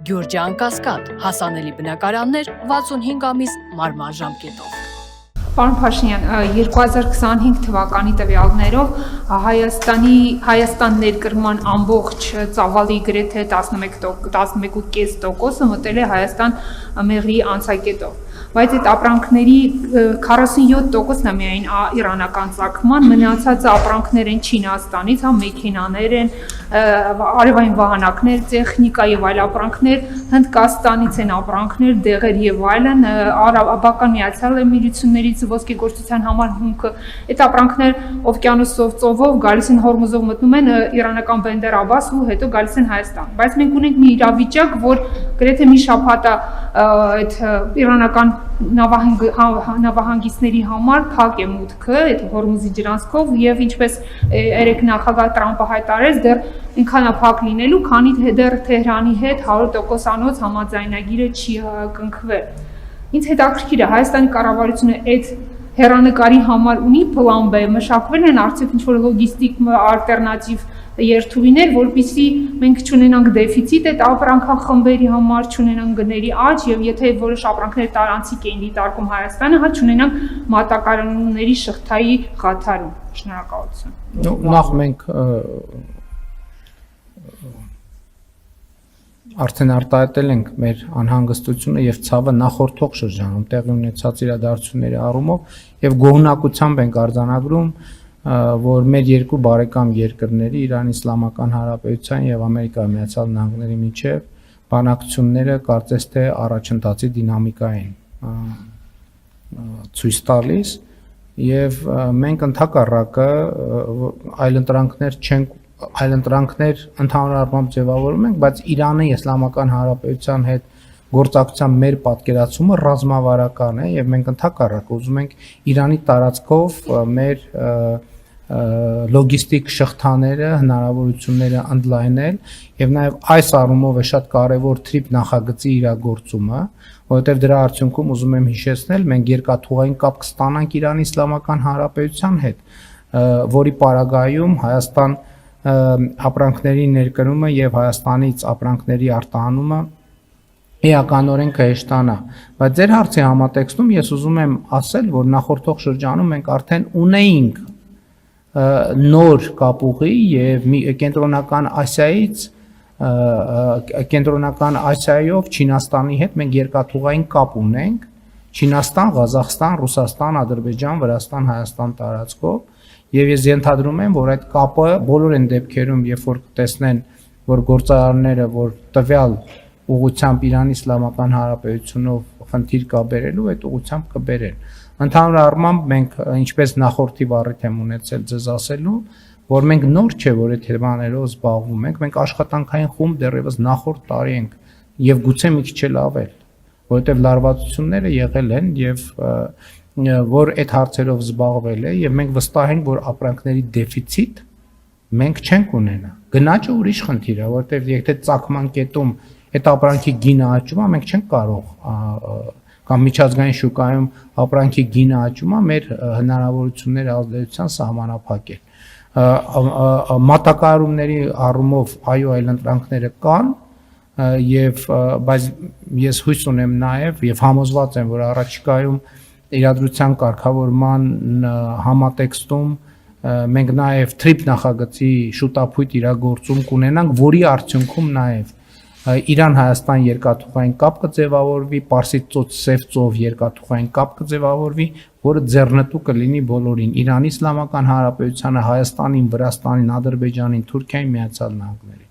Գյուրջան Կասկադ, հասանելի բնակարաններ 65 ամիս մարման ժամկետով։ Պարոն Փաշինյան, 2025 թվականի տվյալներով Հայաստան ներկրման ամբողջ ծավալի գրեթե 11.5%-ը մտել է Հայաստան մեղրի անցակետով, բայց այդ ապրանքների 47%-ն է միայն իրանական ծագման, մնացածը ապրանքներ են Չինաստանից, մեքենաներ են, արևային վահանակներ, տեխնիկա եւ այլ ապրանքներ, Հնդկաստանից են ապրանքներ, դեղեր եւ այլն, Արաբական Միացյալ Էմիրություններից ոսկեգործության համար հումքը, այդ ապրանքներ օվկիանոսով, ծովով գալիս են Հորմուզով մտնում են իրանական Բենդեր Աբբաս ու հետո գալիս են Հայաստան, բայց մենք ունենք մի իրավիճակ, որ գրեթե մի շաբաթ է այդ իրանական նավահանգիստների համար փակ է մուտքը այդ Հորմուզի ջրանցքով եւ ինչպես երեք նախագահ Տրամպը հայտարարեց, դեռ ինքան է փակ լինելու, քանի դեռ Թեհրանի հետ 100%-անոց համաձայնագիրը չի կնքվել։ Ինձ հետաքրքիր է Հայաստանի կառավարությունը այդ հեռանկարի համար ունի պլան B, մշակվել են արդյոք ինչ-որ լոգիստիկ ալտերնատիվ երթուղիներ, որպեսզի մենք չունենանք դեֆիցիտ այդ ապրանքախմբերի համար, չունենանք գների աճ եւ եթե որոշ ապրանքներ տարանցիկ էին դիտարկում Հայաստանը, հա չունենանք մատակարարումների շղթայի խաթարում։ Շնորհակալություն։ Նախ մենք արդեն արտահայտել ենք մեր անհանգստությունը եւ ցավը նախորդող շրջանում տեղի ունեցած իրադարձությունների առումով եւ գոհունակությամբ ենք արձանագրում, որ մեր երկու բարեկամ երկրների Իրանի Իսլամական Հանրապետության եւ Ամերիկայի Միացյալ Նահանգների միջև բանակցությունները կարծես թե առաջընթացի դինամիկա են ցույց տալիս եւ մենք ընդհակառակը այլընտրանքներ ընդհանուր առմամբ ձևավորում ենք, բայց Իրանի Իսլամական Հանրապետության հետ գործակցության մեր պատկերացումը ռազմավարական է եւ մենք ընդհակառակը ուզում ենք Իրանի տարածքով մեր լոգիստիկ շղթաները, հնարավորությունները ընդլայնել եւ նաեւ այս առումով է շատ կարեւոր TRIP նախագծի իրագործումը, որովհետեւ դրա արդյունքում ուզում եմ հիշեցնել, մենք երկաթուղային կապ կստանանք Իրանի Իսլամական Հանրապետության հետ, որի պարագայում Հայաստան ապրանքների ներկրումը եւ Հայաստանից ապրանքների արտահանումը էականորեն կհեշտանա, բայց ձեր հարցի համատեքստում ես ուզում եմ ասել, որ նախորդող շրջանում մենք արդեն ունեինք նոր կապուղի եւ կենտրոնական Ասիայով Չինաստանի հետ մենք երկաթուղային կապ ունենք, Չինաստան, Ղազախստան, Ռուսաստան, Ադրբեջան, Վրաստան, Հայաստան տարածքով եւ ես ենթադրում եմ, որ այդ կապը բոլոր այն դեպքերում, երբ որ կտեսնեն, որ գործարարները, որ տվյալ ուղղությամբ Իրանի Իսլամական Հանրապետությունով խնդիր կա բերելու, այդ ուղղությամբ կբերեն։ Ընդհանուր առմամբ մենք ինչպես նախորդի բառիթ եմ ունեցել ձեզ ասելու, որ մենք նոր չէ, որ այդ թեմաներով զբաղվում ենք, մենք աշխատանքային խումբ դեռևս նախորդ տարի ենք եւ գուցե մի քիչ էլ ավել, որովհետեւ լարվածությունները եղել են եւ որ այդ հարցերով զբաղվել է եւ մենք վստահ ենք, որ ապրանքների դեֆիցիտ մենք չենք ունենա։ Գնաճը ուրիշ խնդիր է, որովհետեւ եթե ծագման կետում այդ ապրանքի գինը աճում է, մենք չենք կարող կամ միջազգային շուկայում ապրանքի գինը աճում է, մեր հնարավորությունները ազդեցության սահմանափակել։ Մատակարարումների առումով այո, այլընտրանքները կան եւ բայց ես հույս ունեմ նաեւ եւ համոզված եմ, որ առաջիկայում իրադրության կարգավորման համատեքստում մենք նաև TRIP նախագծի շուտապույտ իրագործում կունենանք, որի արդյունքում նաև Իրան-Հայաստան երկաթուղային կապ կձևավորվի, Պարսից ծոց-Սև ծով երկաթուղային կապ կձևավորվի, որը ձեռնտու կլինի բոլորին՝ Իրանի Իսլամական Հանրապետությանը, Հայաստանին, Վրաստանին, Ադրբեջանին, Թուրքիային, Միացյալ Նահանգներին։